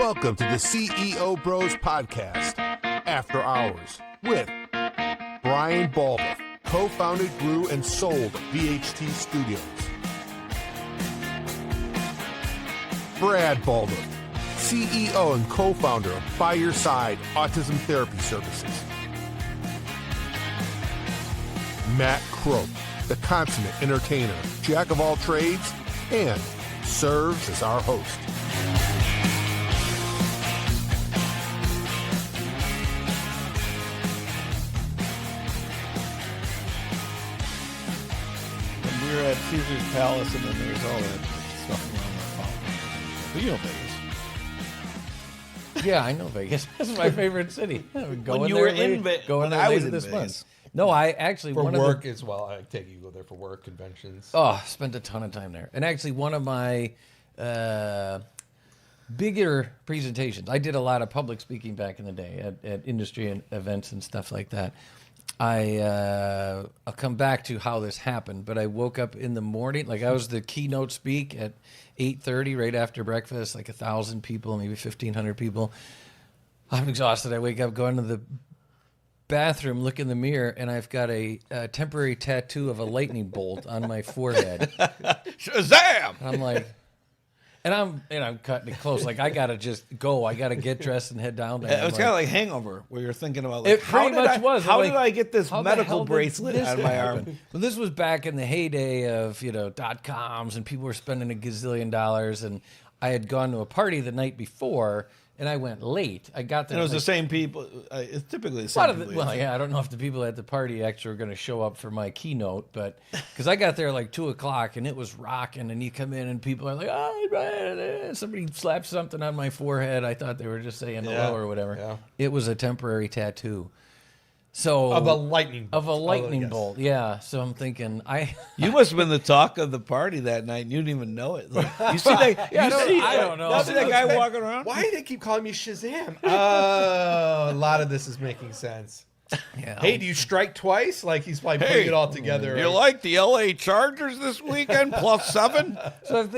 Welcome to the CEO Bros Podcast, After Hours, with Brian Baldoff, co-founded, grew, and sold VHT Studios. Brad Baldoff, CEO and co-founder of By Your Side Autism Therapy Services. Matt Croak, the consummate entertainer, jack of all trades, and serves as our host. And we were at Caesar's Palace, and then there's all that stuff around the fountain. But you know Vegas. Yeah, I know Vegas. This is my favorite city. When you were in Vegas, I was in this Vegas. month. No, I actually For work as well. I take you go there for work, conventions. Oh, spent a ton of time there. And actually, one of my bigger presentations, I did a lot of public speaking back in the day at industry and events and stuff like that. I'll come back to how this happened, but I woke up in the morning, like I was the keynote speak at 8:30 right after breakfast, like 1,000 people, maybe 1,500 people. I'm exhausted. I wake up, go into the bathroom, look in the mirror, and I've got a temporary tattoo of a lightning bolt on my forehead. Shazam! And I'm like, and I'm cutting it close. Like I gotta just go. I gotta get dressed and head down there. It was kind of like Hangover, where you're thinking about, like, It pretty much was. How Like, did I get this how the hell medical did bracelet this on my happen? arm? Well, this was back in the heyday of .coms, and people were spending a gazillion dollars. And I had gone to a party the night before, and I went late. I got there. And it was like, the same people. It's typically the a lot same of the, people. well, yeah, I don't know if the people at the party actually were going to show up for my keynote, but because I got there like 2:00 and it was rocking, and you come in and people are like, "Oh, Brian," somebody slapped something on my forehead. I thought they were just saying hello or whatever. Yeah. It was a temporary tattoo. So Of a lightning bolt. Of a lightning yes. bolt, yeah. So I'm thinking, You must have been the talk of the party that night, and you didn't even know it. Like, you see that? Yeah, I don't know. You see that guy walking around? Why do they keep calling me Shazam? Oh, a lot of this is making sense. yeah. Hey, do you strike twice? Like he's probably putting it all together. You like the LA Chargers this weekend, +7? So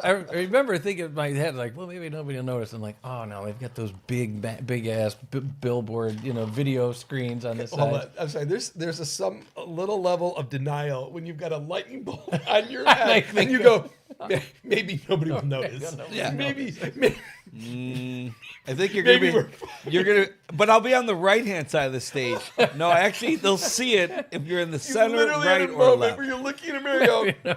I remember thinking in my head, like, well, maybe nobody will notice. I'm like, oh no, they've got those big ass billboard, video screens on this Hold side. on. I'm sorry. There's some little level of denial when you've got a lightning bolt on your head, and you go, maybe nobody will notice. Yeah. Maybe. I think you're gonna, but I'll be on the right-hand side of the stage. No, actually, they'll see it if you're in the center, literally right at a or moment left. where you're looking in a mirror and go,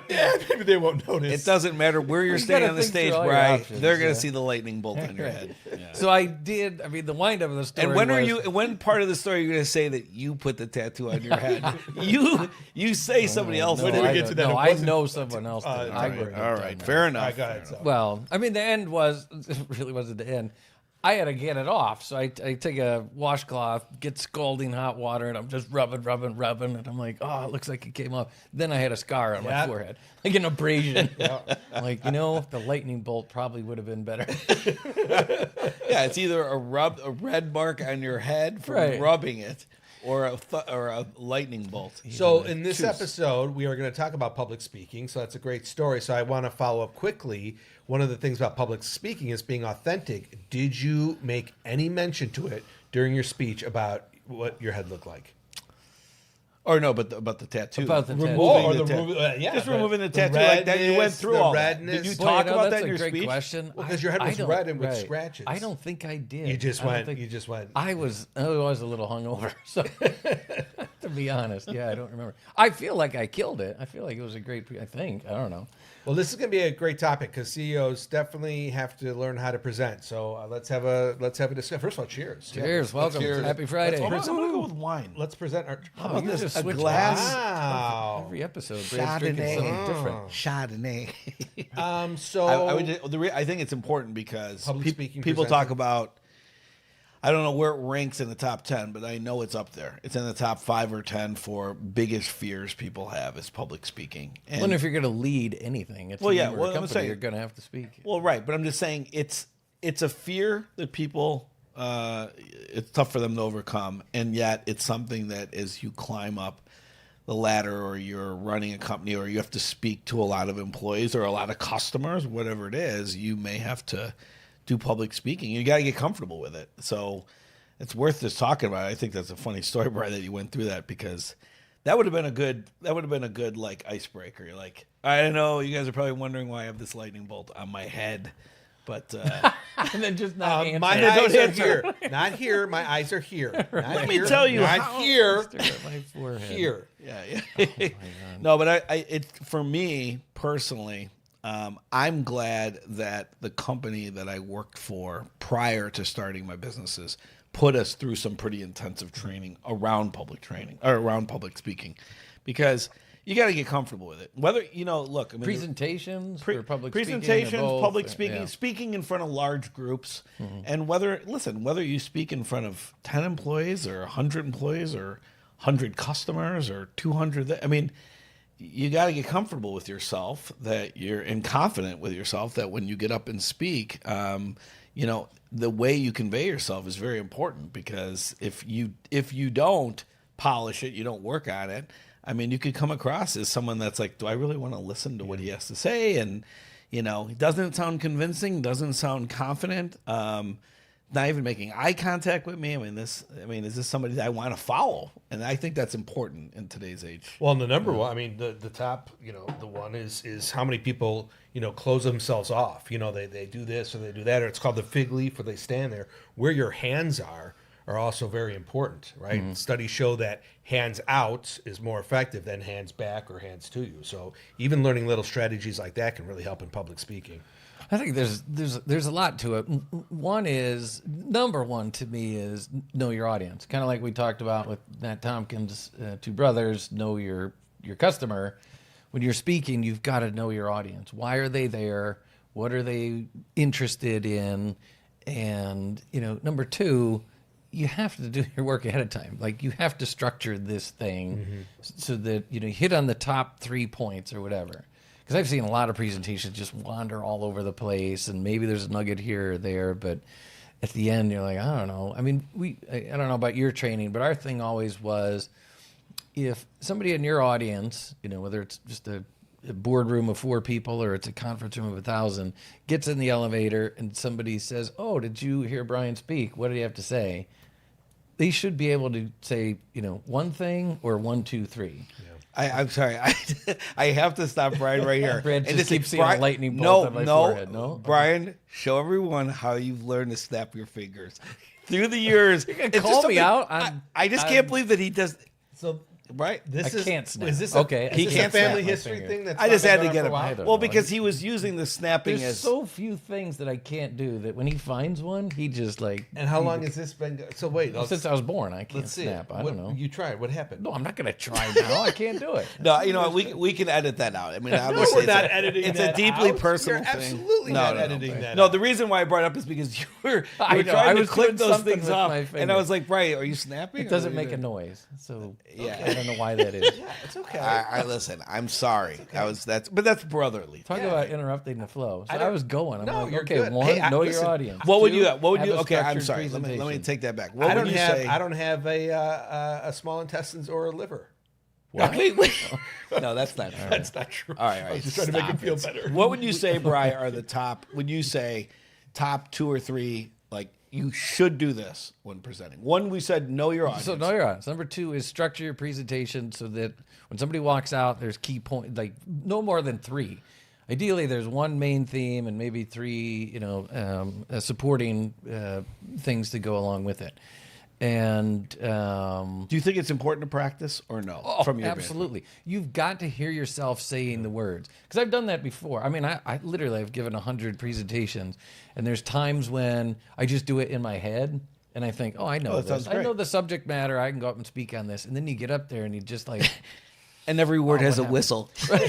maybe they won't notice. It doesn't matter where you're standing gotta on the think through stage, all your right? options, They're gonna yeah. see the lightning bolt on your head. So I did. I mean, the wind up of the story. And was, when part of the story you're gonna say that you put the tattoo on your head? you say somebody else. When did did we it. get to that? No, It I wasn't- know someone else. Did it. I all right. wouldn't have All done right, that. fair enough. I got it. So. Well, I mean, the end was it really wasn't the end. I had to get it off, so I take a washcloth, get scalding hot water, and I'm just rubbing, and I'm like, oh, it looks like it came off. Then I had a scar on my forehead, like an abrasion. I'm like, the lightning bolt probably would have been better. Yeah, it's either a red mark on your head from Right. rubbing it, or a lightning bolt. So in this episode, we are going to talk about public speaking. So that's a great story. So I want to follow up quickly. One of the things about public speaking is being authentic. Did you make any mention to it during your speech about what your head looked like? Or no, but about the tattoo. About the tattoo. Removing Or the the tattoo. Just removing the tattoo like that. You went through the all that. redness. Did you Boy, talk about that that's in your a great speech? question. Well, 'cause your head I was don't- red and with scratches. I don't think I did. You just I don't went. think- You just went. I was a little hungover, so to be honest, yeah, I don't remember. I feel like I killed it. I feel like it was a great. I think I don't know. Well, this is going to be a great topic because CEOs definitely have to learn how to present. So let's have a discussion. First of all, cheers. Cheers, welcome, cheers. Happy Friday. I'm going to go with wine. Let's present our. How about you this? just A switched glass Wow. Every episode, Brad's drinking something different. Chardonnay. So I think it's important because Public speaking, people talk presenting. about, I don't know where it ranks in the top 10, but I know it's up there. It's in the top 5 or 10 for biggest fears people have is public speaking. And, Well, if you're going to lead anything, it's Well, yeah, a well, I'm company, saying- you're going to have to speak. well, right, but I'm just saying it's a fear that people, it's tough for them to overcome, and yet it's something that as you climb up the ladder or you're running a company or you have to speak to a lot of employees or a lot of customers, whatever it is, you may have to do public speaking. You got to get comfortable with it. So it's worth just talking about it. I think that's a funny story, Brian, that you went through that, because that would have been a good like icebreaker. You're like, I don't know, you guys are probably wondering why I have this lightning bolt on my head, but and then just not answer. My eyes are here, not here. My eyes are here. Not let here, me tell you, not here. My forehead. Here. yeah. Oh, No, but it for me personally, I'm glad that the company that I worked for prior to starting my businesses put us through some pretty intensive training around public speaking, because you got to get comfortable with it. Whether, look, I mean, presentations for public presentations, speaking, or both, public speaking, yeah. speaking in front of large groups, and whether you speak in front of 10 employees or 100 employees or 100 customers or 200, I mean, you got to get comfortable with yourself, that you're and confident with yourself, that when you get up and speak, the way you convey yourself is very important, because if you don't polish it, you don't work on it, I mean, you could come across as someone that's like, do I really want to listen to what he has to say? And, he doesn't sound convincing, doesn't sound confident, not even making eye contact with me. Is this somebody that I want to follow? And I think that's important in today's age. Well, and the number one, I mean, the top, the one is how many people, close themselves off. They do this or they do that, or it's called the fig leaf, or they stand there. Where your hands are also very important, right? Mm-hmm. Studies show that hands out is more effective than hands back or hands to you. So even learning little strategies like that can really help in public speaking. I think there's a lot to it. Number one to me is know your audience. Kind of like we talked about with Matt Tompkins' two brothers, know your customer. When you're speaking, you've got to know your audience. Why are they there? What are they interested in? And, number two, you have to do your work ahead of time. Like, you have to structure this thing so that, you hit on the top 3 points or whatever. Because I've seen a lot of presentations just wander all over the place, and maybe there's a nugget here or there, but at the end, you're like, I don't know. I mean, I don't know about your training, but our thing always was, if somebody in your audience, whether it's just a boardroom of 4 people or it's a conference room of 1,000, gets in the elevator and somebody says, oh, did you hear Brian speak? What did he have to say? They should be able to say, one thing or 1, 2, 3. Yeah. I'm sorry. I have to stop Brian right here. Brad just keeps seeing a lightning bolt on my forehead. No, Brian, show everyone how you've learned to snap your fingers through the years. You can call me out. I just can't believe that he does. So right, I can't snap. Is this okay? He can't family history thing. That's I just had to been get going on him. for a while? Well, because he was using the snapping There's as so few things that I can't do that when he finds one, he just like. And how long has this been? So wait, since I was born, I can't let's see. snap. I don't know. You tried. What happened? No, I'm not going to try now. I can't do it. No, you know what? We can edit that out. I mean, obviously, we're not editing. It's that a deeply out. personal You're thing. absolutely not editing that. No, out. the reason why I brought it up is because you were I trying to was click doing those something things with off, my and finger. I was like, Brian, are you snapping? It doesn't make a noise, so Yeah. I don't know why that is. Yeah, it's okay. I listen. I'm sorry. But that's brotherly. Talk about interrupting the flow. So I was going. I'm No, like, you're okay, good. one, Hey, know listen, your audience. What would Two, you? What would have you? a Okay, I'm structured sorry. Let me presentation. take that back. What I would you say? I don't have a small intestines or a liver. What? Wait. No, that's not true. That's not true. All right. I was just trying to make him feel better. What would you say, Brian, are the top? Would you say top 2 or 3? Like, you should do this when presenting. One, we said know your audience. So know your audience. Number 2 is structure your presentation so that when somebody walks out, there's key points, like no more than 3. Ideally, there's one main theme and maybe 3, supporting things to go along with it. And do you think it's important to practice or no? from your absolutely, you've got to hear yourself saying the words, because I've done that before. I mean, I literally have given 100 presentations, and there's times when I just do it in my head. And I think, I know this. I know the subject matter. I can go up and speak on this. And then you get up there and you just like... And every word has a whistle. Hey,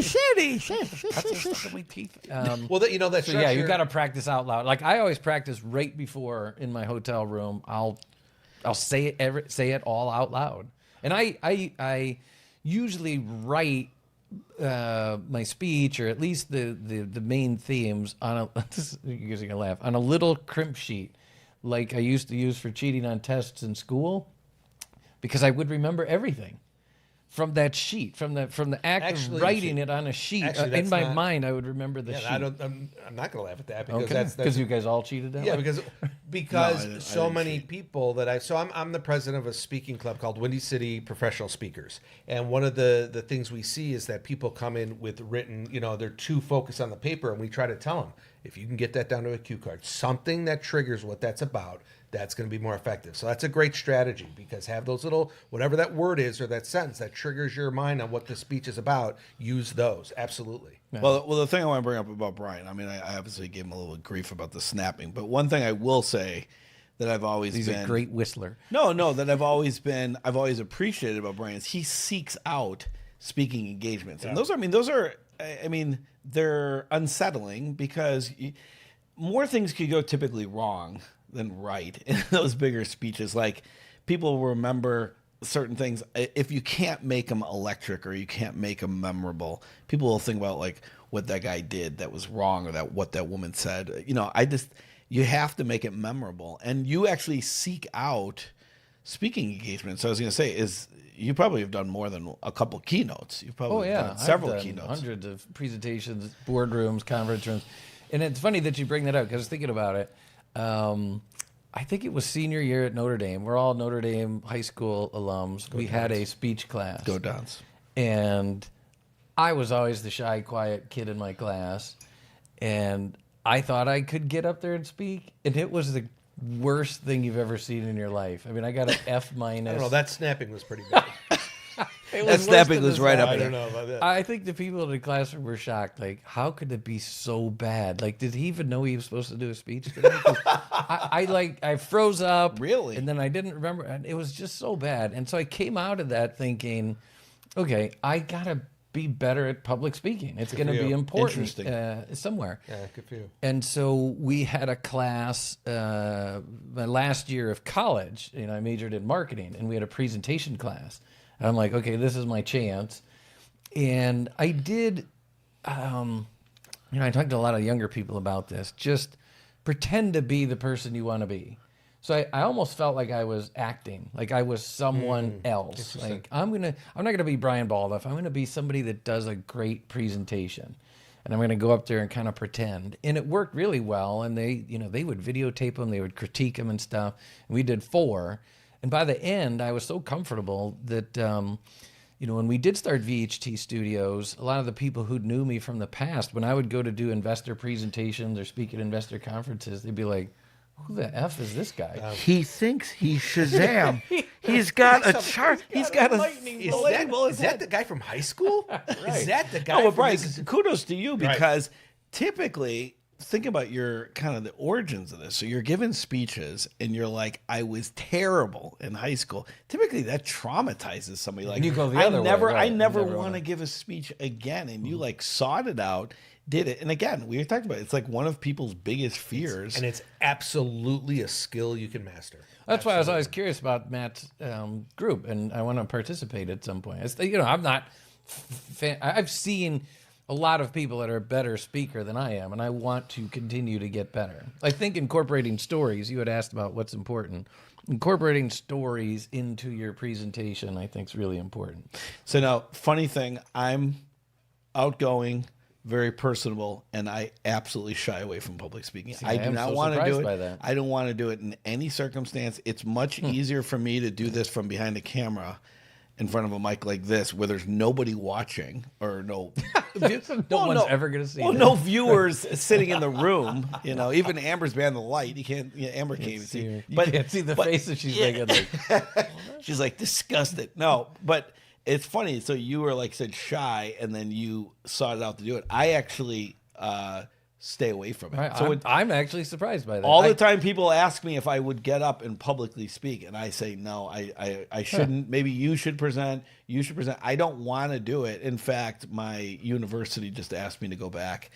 Sandy. Well, that's so yeah, you've got to practice out loud. Like I always practice right before in my hotel room. I'll say it all out loud. And I usually write my speech, or at least the main themes on you guys are gonna laugh, on a little crimp sheet, like I used to use for cheating on tests in school. Because I would remember everything from that sheet, from the act Actually, of writing it on a sheet. Actually, In that's my not- mind, I would remember the Yeah, sheet. I'm not going to laugh at that because Okay, that's because you guys all cheated that yeah, way? because I so didn't many cheat. people that I'm the president of a speaking club called Windy City Professional Speakers, and one of the things we see is that people come in with written, they're too focused on the paper, and we try to tell them if you can get that down to a cue card, something that triggers what that's about. That's going to be more effective. So that's a great strategy because have those little, whatever that word is or that sentence that triggers your mind on what the speech is about, use those. Absolutely. Well, the thing I want to bring up about Brian, I mean, I obviously gave him a little grief about the snapping, but one thing I will say that I've always He's been a great whistler. No, that I've always appreciated about Brian is he seeks out speaking engagements, and those are, they're unsettling because more things could go typically wrong than right in those bigger speeches. Like people remember certain things. If you can't make them electric or you can't make them memorable, people will think about like what that guy did that was wrong or what that woman said. You have to make it memorable, and you actually seek out speaking engagements. So I was going to say is you probably have done more than a couple keynotes. You've probably done several I've done keynotes, hundreds of presentations, boardrooms, conference rooms, and it's funny that you bring that up because I was thinking about it. I think it was senior year at Notre Dame. We're all Notre Dame high school alums. We had a speech class. Go Dons. And I was always the shy, quiet kid in my class. And I thought I could get up there and speak. And it was the worst thing you've ever seen in your life. I mean, I got an F-. I don't know. That snapping was pretty bad. That snapping was right up I there. don't know about that. I think the people in the classroom were shocked. Like, how could it be so bad? Like, did he even know he was supposed to do a speech today? 'Cause I froze up. Really? And then I didn't remember. And it was just so bad. And so I came out of that thinking, okay, I got to be better at public speaking. It's going to for be you. important Interesting. somewhere. Yeah, good for you. And so we had a class, my last year of college, I majored in marketing, and we had a presentation class. And I'm like, okay, this is my chance. And I did, I talked to a lot of younger people about this. Just pretend to be the person you want to be. So I almost felt like I was acting, like I was someone else. Like I'm not gonna be Brian Baldoff. I'm gonna be somebody that does a great presentation, and I'm gonna go up there and kind of pretend. And it worked really well. And they would videotape them, they would critique them and stuff. And we did 4. And by the end, I was so comfortable that, when we did start VHT Studios, a lot of the people who knew me from the past, when I would go to do investor presentations or speak at investor conferences, they'd be like, who the F is this guy? He thinks he's Shazam. He's got a chart. He's got a lightning Is bolt. that the guy from high school? Is that the guy? No, but from Brian, Mississippi? kudos to you because typically, think about your kind of the origins of this. So you're giving speeches and you're like, I was terrible in high school. Typically that traumatizes somebody. Like You go the other way, right. I You never never want wanna- to give a speech again. And you like sought it out, did it. And again, we were talking about it's like one of people's biggest fears. And it's absolutely a skill you can master. That's why I was always curious about Matt's group, and I want to participate at some point. I'm not. I've seen a lot of people that are a better speaker than I am, and I want to continue to get better. I think incorporating stories. You had asked about what's important. Incorporating stories into your presentation, I think, is really important. So now, funny thing, I'm outgoing, very personable, and I absolutely shy away from public speaking. I do am not so want to do surprised by it. that. I don't want to do it in any circumstance. It's much easier for me to do this from behind a camera in front of a mic like this where there's nobody watching or no one's ever going to see it. no viewers sitting in the room. Even Amber's behind the light. Amber can't even see. You can't see the faces she's making. Like, she's like disgusted. No, but it's funny. So you were like said shy, and then you sought it out to do it. I actually stay away from it. So I'm actually surprised by that. all the time people ask me if I would get up and publicly speak, and I say no, I shouldn't. Maybe you should present. You should present. I don't want to do it. In fact, my university just asked me to go back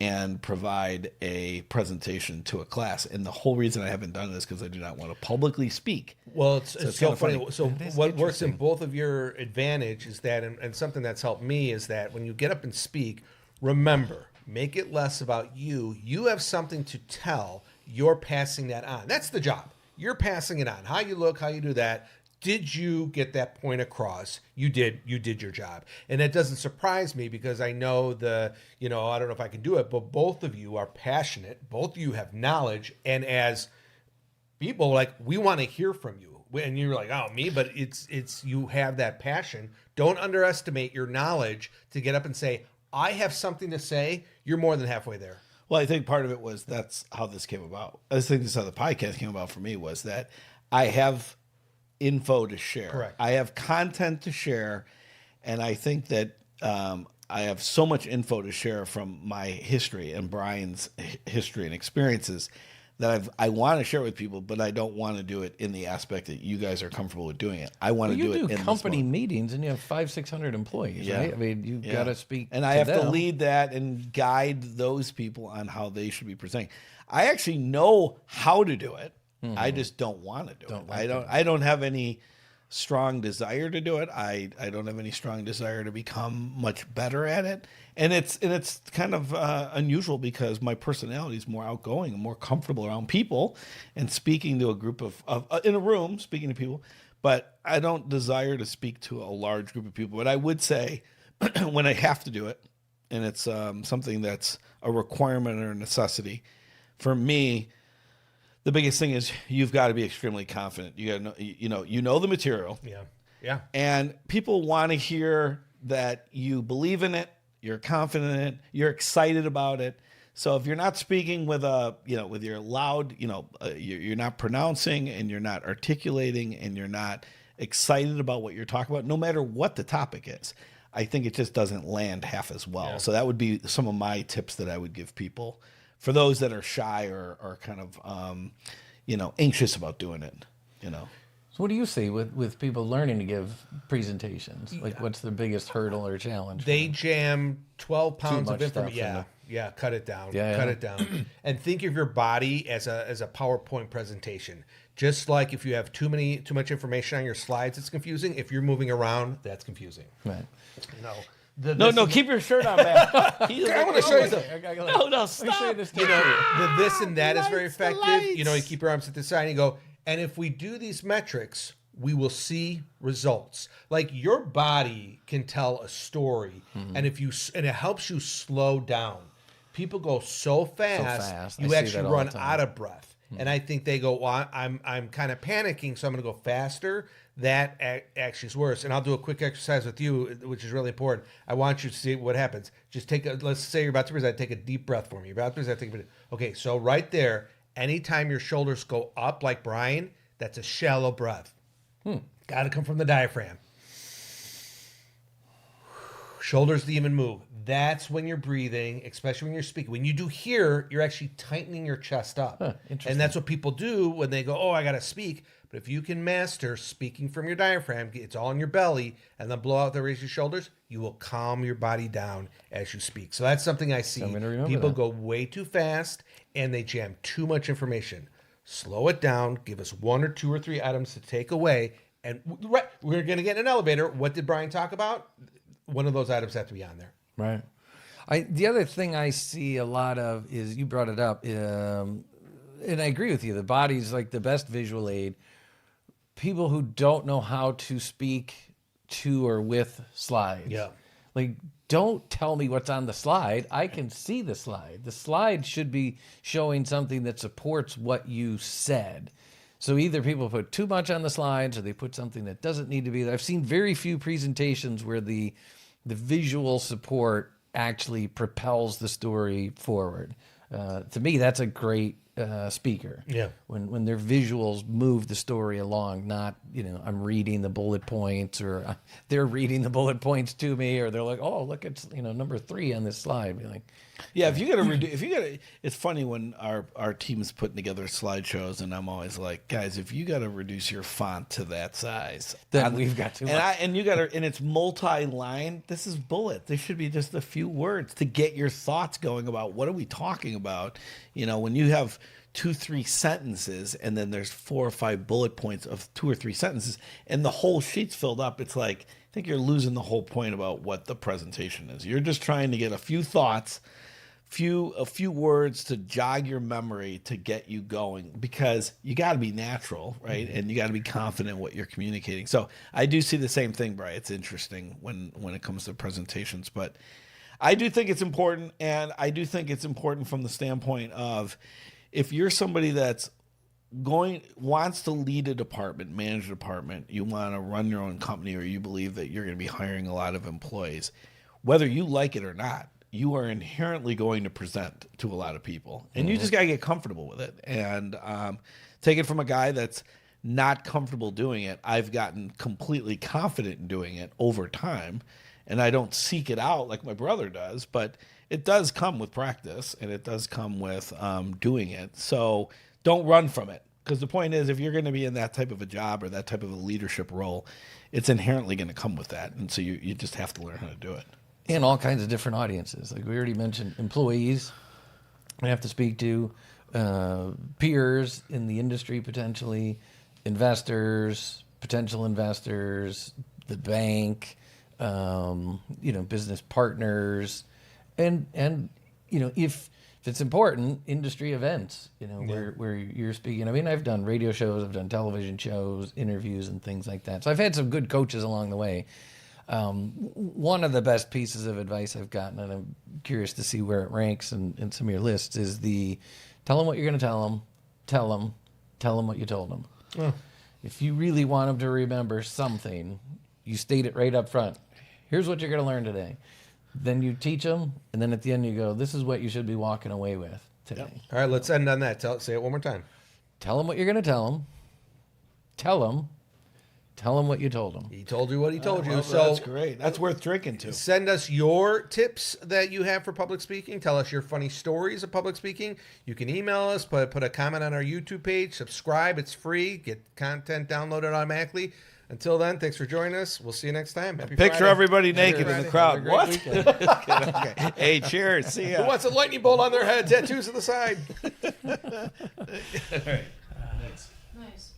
and provide a presentation to a class. And the whole reason I haven't done it is because I do not want to publicly speak. Well, it's so kinda funny. funny. So what works in both of your advantage is that, and something that's helped me is that when you get up and speak, remember, make it less about you. You have something to tell. You're passing that on. That's the job. You're passing it on. How you look, how you do that. did you get that point across? You did your job. And that doesn't surprise me because I know I don't know if I can do it, but both of you are passionate. Both of you have knowledge. And as people, like, we want to hear from you. And you're like, oh, me? But it's you have that passion. Don't underestimate your knowledge to get up and say, I have something to say. You're more than halfway there. Well, I think part of it was that's how this came about. I think this is how the podcast came about for me, was that I have info to share. Correct. I have content to share, and I think that I have so much info to share from my history and Brian's history and experiences that I want to share with people, but I don't want to do it in the aspect that you guys are comfortable with doing it. I want to do it in You do company meetings, and you have 500-600 employees, Yeah. right? I mean, you've got to speak, and I have to them. lead that and guide those people on how they should be presenting. I actually know how to do it. I just don't want to do it. I don't have any strong desire to do it. I don't have any strong desire to become much better at it. And it's kind of unusual because my personality is more outgoing and more comfortable around people and speaking to a group of in a room, speaking to people. But I don't desire to speak to a large group of people. But I would say when I have to do it, and it's something that's a requirement or a necessity for me, the biggest thing is you've got to be extremely confident. You got to know, you know the material. Yeah. And people want to hear that you believe in it, you're confident in it, you're excited about it. So if you're not speaking with with your loud, you're not pronouncing and you're not articulating and you're not excited about what you're talking about, no matter what the topic is, I think it just doesn't land half as well. Yeah. So that would be some of my tips that I would give people for those that are shy or kind of, anxious about doing it, So what do you see with people learning to give presentations? Like, what's the biggest hurdle or challenge? They jam 12 pounds of much stuff information. Yeah, cut it down. Yeah, cut yeah. it down. And think of your body as a PowerPoint presentation. Just like if you have too much information on your slides, it's confusing. If you're moving around, that's confusing. Right. No, keep your shirt on, man. I want to show you something. No, stop. The this and that is very lights, the effective. lights. You keep your arms at the side and you go, and if we do these metrics, we will see results. Like your body can tell a story, and and it helps you slow down. People go so fast, I you see actually that all run the time. out of breath. And I think they go, well, I'm kind of panicking, so I'm going to go faster. That actually is worse. And I'll do a quick exercise with you, which is really important. I want you to see what happens. Just let's say you're about to present, take a deep breath for me. You're about to present, take a breath. Okay, so right there, anytime your shoulders go up like Brian, that's a shallow breath. Got to come from the diaphragm. Shoulders to even move. That's when you're breathing, especially when you're speaking. When you do here, you're actually tightening your chest up. Interesting. And that's what people do when they go, oh, I got to speak. But if you can master speaking from your diaphragm, it's all in your belly, and then blow out the raise your shoulders, you will calm your body down as you speak. So that's something I see. I'm gonna remember People that. go way too fast, and they jam too much information. Slow it down. Give us 1 or 2 or 3 items to take away. And we're going to get in an elevator. What did Brian talk about? One of those items have to be on there. Right. The other thing I see a lot of is, you brought it up, and I agree with you. The body's like the best visual aid. People who don't know how to speak to or with slides. Yeah. Like, don't tell me what's on the slide. I can see the slide. The slide should be showing something that supports what you said. So either people put too much on the slides or they put something that doesn't need to be there. I've seen very few presentations where the visual support actually propels the story forward. To me, that's a great speaker. Yeah. When their visuals move the story along, not, I'm reading the bullet points, or they're reading the bullet points to me, or they're like, oh, look, it's, number 3 on this slide. Be like, Yeah, it's funny when our team is putting together slideshows, and I'm always like, guys, if you got to reduce your font to that size, then we've got too much. And it's multi-line. This is bullet. There should be just a few words to get your thoughts going about what are we talking about. When you have 2-3 sentences, and then there's 4 or 5 bullet points of 2 or 3 sentences, and the whole sheet's filled up, it's like, I think you're losing the whole point about what the presentation is. You're just trying to get a few thoughts a few words to jog your memory to get you going, because you got to be natural, right? And you got to be confident in what you're communicating. So I do see the same thing, Brian. It's interesting when it comes to presentations, but I do think it's important, and I do think it's important from the standpoint of if you're somebody that's wants to lead a department, manage a department, you want to run your own company, or you believe that you're going to be hiring a lot of employees, whether you like it or not, you are inherently going to present to a lot of people, and you just got to get comfortable with it. And take it from a guy that's not comfortable doing it. I've gotten completely confident in doing it over time, and I don't seek it out like my brother does, but it does come with practice, and it does come with doing it. So don't run from it, because the point is, if you're going to be in that type of a job or that type of a leadership role, it's inherently going to come with that, and so you just have to learn how to do it. And all kinds of different audiences. Like we already mentioned, employees we have to speak to, peers in the industry potentially, investors, potential investors, the bank, business partners, and if it's important, industry events, where you're speaking. I mean, I've done radio shows, I've done television shows, interviews, and things like that. So I've had some good coaches along the way. One of the best pieces of advice I've gotten, and I'm curious to see where it ranks in some of your lists, is tell them what you're going to tell them, tell them what you told them. Oh. If you really want them to remember something, you state it right up front. Here's what you're going to learn today. Then you teach them, and then at the end you go, this is what you should be walking away with today. Yep. All right, let's end on that. Say it one more time. Tell them what you're going to tell them. Tell him what you told him. He told you what he told you. Well, so that's great. That's worth drinking to. Send us your tips that you have for public speaking. Tell us your funny stories of public speaking. You can email us, put a comment on our YouTube page, subscribe. It's free. Get content downloaded automatically. Until then, thanks for joining us. We'll see you next time. Happy Picture Friday. Happy naked Friday. in the crowd. What? Okay. Hey, cheers. See ya. Who wants a lightning bolt on their head? Tattoos on the side. All right. Nice.